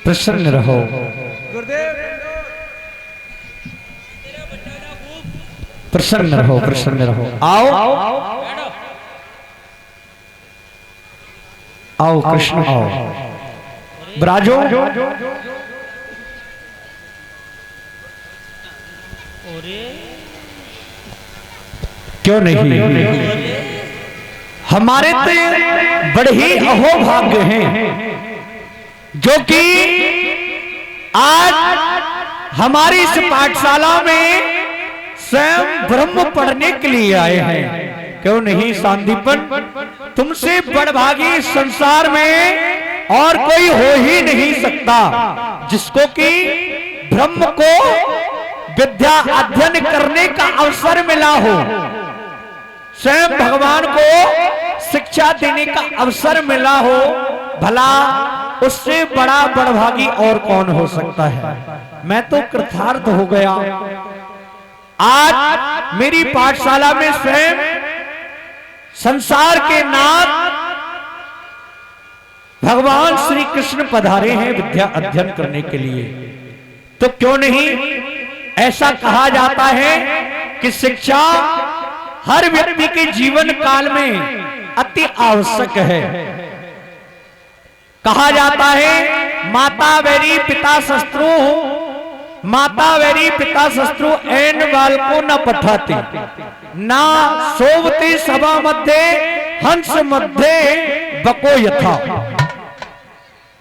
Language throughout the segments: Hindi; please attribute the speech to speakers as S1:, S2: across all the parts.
S1: प्रसन्न रहो। प्रसन्न रहो, प्रसन्न रहो। आओ आओ कृष्ण आओ, ब्राजो। क्यों नहीं? हमारे तो बड़े ही अहोभाग्य हैं जो कि आज हमारी इस पाठशाला में स्वयं ब्रह्म पढ़ने के लिए आए हैं। क्यों नहीं सांदीपन? तुमसे बड़भागी संसार में और कोई हो ही नहीं सकता जिसको कि ब्रह्म को विद्या अध्ययन करने का अवसर मिला हो, स्वयं भगवान को शिक्षा देने का अवसर मिला हो। भला उससे बड़ा बड़भागी और कौन हो सकता है? मैं तो कृतार्थ हो गया। आज मेरी पाठशाला में स्वयं संसार के नाथ भगवान श्री कृष्ण पधारे हैं विद्या अध्ययन करने के लिए। तो क्यों नहीं? ऐसा कहा जाता है कि शिक्षा हर व्यक्ति के जीवन काल में अति आवश्यक है। कहा जाता है माता वैरी पिता शत्रु, माता वैरी पिता शत्रु एन बाल को न पठाते, ना सोवते सभा मध्य हंस मध्य बको यथा।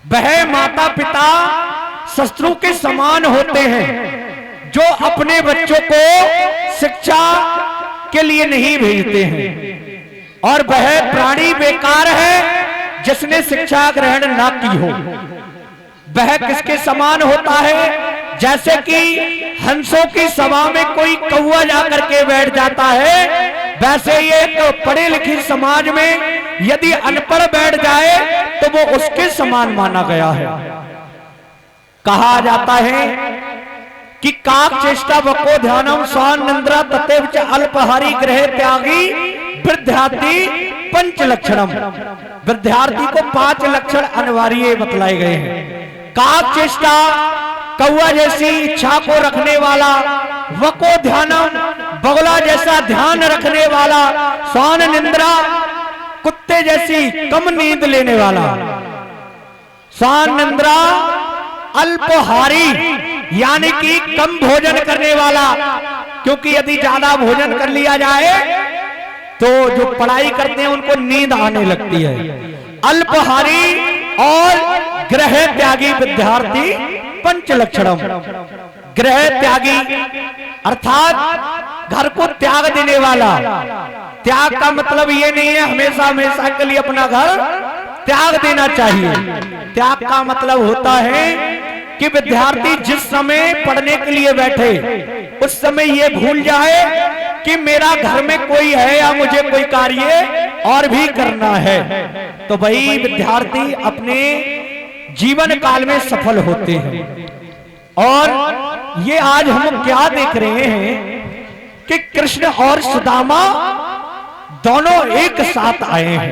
S1: वह माता पिता शत्रु के समान होते हैं जो अपने बच्चों को शिक्षा के लिए नहीं भेजते हैं, और वह प्राणी बेकार है जिसने शिक्षा ग्रहण ना की हो। वह किसके समान होता है? जैसे कि हंसों की सभा में कोई कौवा जाकर के बैठ जाता है, वैसे ये एक पढ़े लिखे समाज में यदि अनपढ़ बैठ जाए तो वो उसके समान माना गया है। कहा जाता है कि काक चेष्टा बको ध्यानम स्वान निंद्रा ततेव च अल्पहारी ग्रह त्यागी विद्यार्थी पंच लक्षणम। विद्यार्थी को 5 लक्षण अनिवार्य बतलाए गए हैं। काक चेष्टा कौवा जैसी इच्छा को रखने वाला, वको ध्यानम बगुला जैसा ध्यान रखने वाला, स्वान निंद्रा कुत्ते जैसी कम नींद लेने वाला, स्वान निंद्रा अल्पहारी यानी कि कम भोजन करने वाला, क्योंकि यदि ज्यादा भोजन कर लिया जाए तो जो पढ़ाई करते हैं उनको नींद आने लगती है। अल्पहारी और ग्रह त्यागी विद्यार्थी पंच लक्षणम। ग्रह त्यागी अर्थात घर को त्याग देने वाला। त्याग का मतलब ये नहीं है हमेशा हमेशा के लिए अपना घर त्याग देना चाहिए। त्याग का मतलब होता है कि विद्यार्थी जिस समय पढ़ने के लिए बैठे उस समय ये भूल जाए कि मेरा घर में कोई है या मुझे कोई कार्य और भी करना है। तो वही विद्यार्थी अपने जीवन काल में सफल होते हैं। और ये आज हम क्या देख रहे हैं कि कृष्ण और सुदामा दोनों एक साथ आए हैं।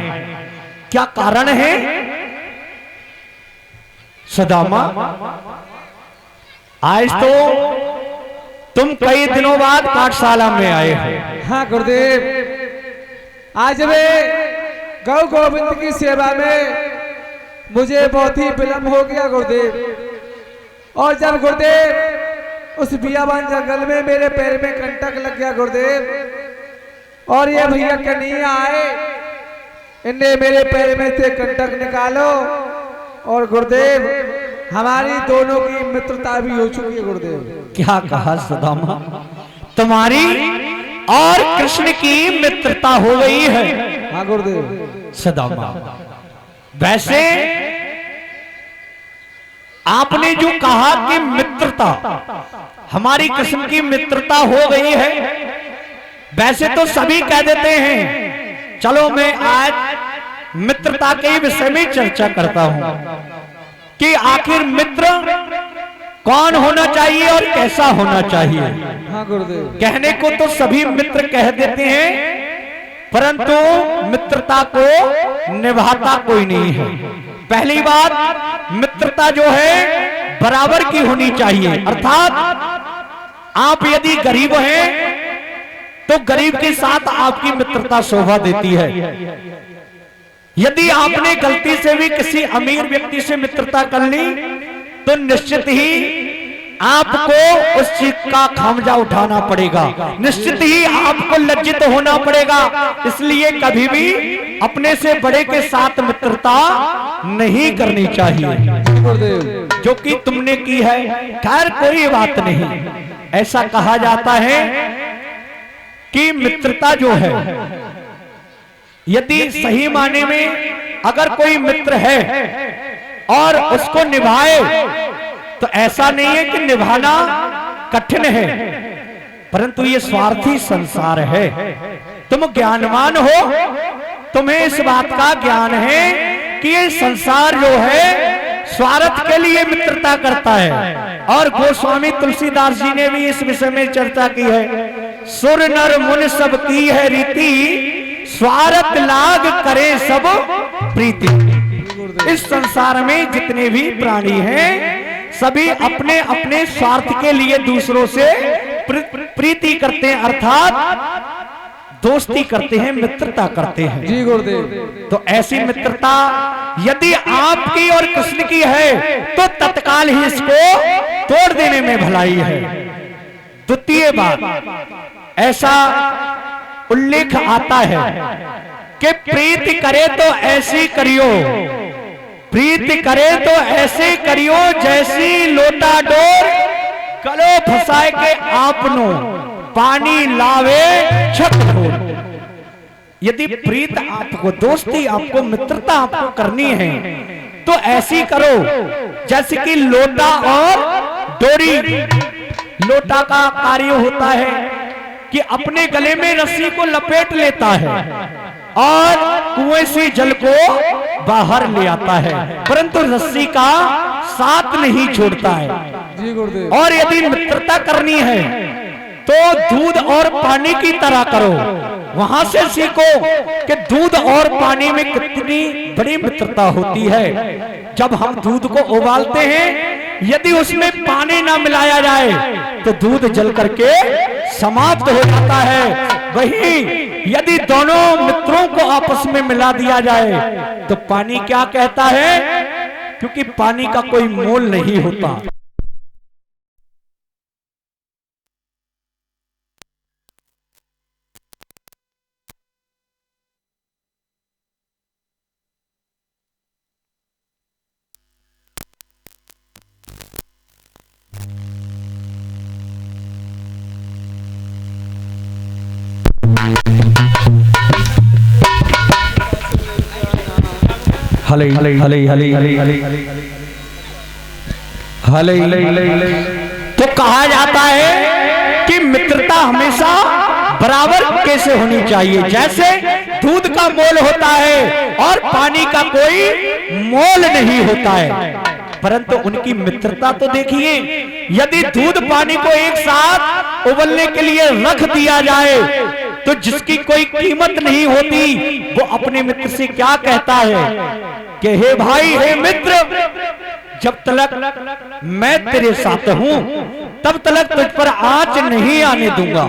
S1: क्या कारण है? सुदामा आज तो तुम कई दिनों बाद पाठशाला में आए हो।
S2: हाँ गुरुदेव, आज वे गौ गोविंद की सेवा में मुझे बहुत ही विलम्ब हो गया गुरुदेव। और जब गुरुदेव उस बियाबान जंगल में मेरे पैर में कंटक लग गया गुरुदेव, और ये भैया कन्हैया आए, इनने मेरे पैर में से कंटक निकालो, और गुरुदेव हमारी दोनों की मित्रता भी हो चुकी है गुरुदेव।
S1: क्या कहा सुदामा? तुम्हारी और कृष्ण की मित्रता हो गई है।
S2: हाँ गुरुदेव।
S1: सुदामा वैसे आपने जो कहा कि मित्रता, हमारी कृष्ण की मित्रता हो गई है, वैसे तो सभी कह देते हैं। चलो मैं आज मित्रता के विषय में चर्चा करता हूं कि आखिर मित्र कौन होना चाहिए और कैसा होना चाहिए।
S2: हाँ गुरुदेव।
S1: कहने को तो सभी मित्र कह देते हैं, परंतु मित्रता को निभाता कोई नहीं है। पहली बात, मित्रता जो है बराबर की होनी चाहिए, अर्थात आप यदि गरीब हैं तो गरीब के साथ आपकी मित्रता शोभा देती है। यदि आपने गलती से भी किसी अमीर व्यक्ति से मित्रता कर ली तो निश्चित ही आपको उस चीज का खामजा उठाना पड़ेगा, निश्चित ही आपको लज्जित होना पड़ेगा। इसलिए कभी भी अपने से बड़े के साथ मित्रता नहीं करनी चाहिए, जो कि तुमने की है। खैर कोई बात नहीं, ऐसा कहा जाता है कि मित्रता जो है, यदि सही माने में अगर कोई मित्र है और उसको निभाए तो ऐसा नहीं है कि निभाना कठिन है, परंतु ये स्वार्थी संसार है। तुम ज्ञानवान हो, तुम्हें इस बात का ज्ञान है कि ये संसार जो है स्वार्थ के लिए मित्रता करता है। और गोस्वामी तुलसीदास जी ने भी इस विषय में चर्चा की है। सुर नर मुन सब की है रीति, स्वार्थ लाग करे सब प्रीति। इस संसार में जितने भी प्राणी हैं सभी अपने अपने स्वार्थ के लिए दूसरों से प्रीति करते हैं, अर्थात दोस्ती करते हैं, मित्रता करते हैं।
S2: जी गुरुदेव।
S1: तो ऐसी मित्रता यदि आपकी और कृष्ण की है तो तत्काल ही इसको तोड़ देने में भलाई है। द्वितीय बात, ऐसा उल्लेख आता है कि प्रीति करे तो ऐसी करियो, प्रीति करे तो ऐसे करियो जैसी लोटा डोर गलो फसाए के आपनो पानी लावे छक ढोर। यदि प्रीत आपको, दोस्ती आपको, मित्रता आपको करनी है तो ऐसी करो जैसे कि लोटा और डोरी। लोटा का कार्य होता है कि अपने गले में रस्सी को लपेट लेता है और कुएं से जल को बाहर ले आता है, परंतु रस्सी का साथ नहीं छोड़ता है।
S2: जी गुरुदेव।
S1: और यदि मित्रता करनी है तो दूध और पानी की तरह करो। वहां से सीखो कि दूध और पानी में कितनी बड़ी मित्रता होती है। जब हम दूध को उबालते हैं, यदि उसमें पानी ना मिलाया जाए तो दूध जल करके समाप्त हो जाता है। वही यदि दोनों मित्रों को आपस में मिला दिया जाए तो पानी क्या कहता है, क्योंकि पानी का कोई मोल नहीं होता। हले हले हले हले हले हले हले। तो कहा जाता है कि मित्रता हमेशा बराबर कैसे होनी चाहिए, जैसे दूध का मोल होता है और पानी का कोई मोल नहीं होता है। परंतु उनकी मित्रता तो देखिए, यदि दूध पानी को एक साथ उबलने के लिए रख दिया जाए तो जिसकी कोई कीमत नहीं होती वो अपने मित्र से क्या कहता है कि हे भाई, हे मित्र, जब तक मैं तेरे साथ हूं तब तक तुझ पर आंच नहीं आने दूंगा।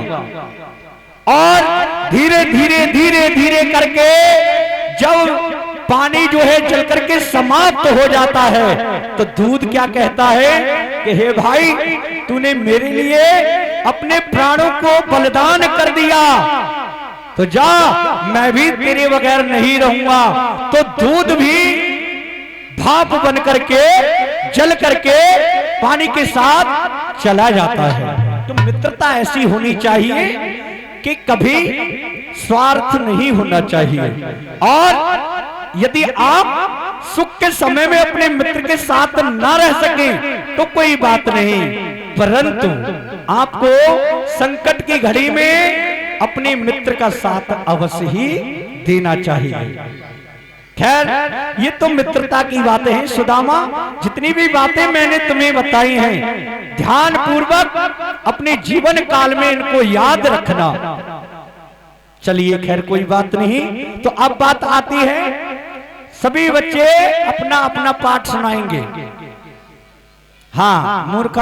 S1: और धीरे धीरे धीरे धीरे करके जब पानी जो है जल करके समाप्त हो जाता है तो दूध क्या कहता है कि हे भाई, तूने मेरे लिए अपने प्राणों को बलिदान कर दिया, तो जा, मैं भी तेरे बगैर नहीं रहूंगा। तो दूध भी भाप बन करके जल करके पानी के साथ चला जाता है। तो मित्रता ऐसी होनी चाहिए कि कभी स्वार्थ नहीं होना चाहिए। और यदि आप सुख के समय में अपने मित्र के साथ ना रह सकें तो कोई बात नहीं, परंतु आपको संकट की घड़ी में अपने मित्र का साथ अवश्य ही देना चाहिए। खैर, ये तो मित्रता की बातें हैं सुदामा। जितनी भी बातें मैंने तुम्हें बताई हैं, ध्यान पूर्वक अपने जीवन काल में इनको याद रखना। चलिए, खैर कोई बात नहीं। तो अब बात आती है सभी बच्चे अपना अपना पाठ सुनाएंगे। हाँ मूर्ख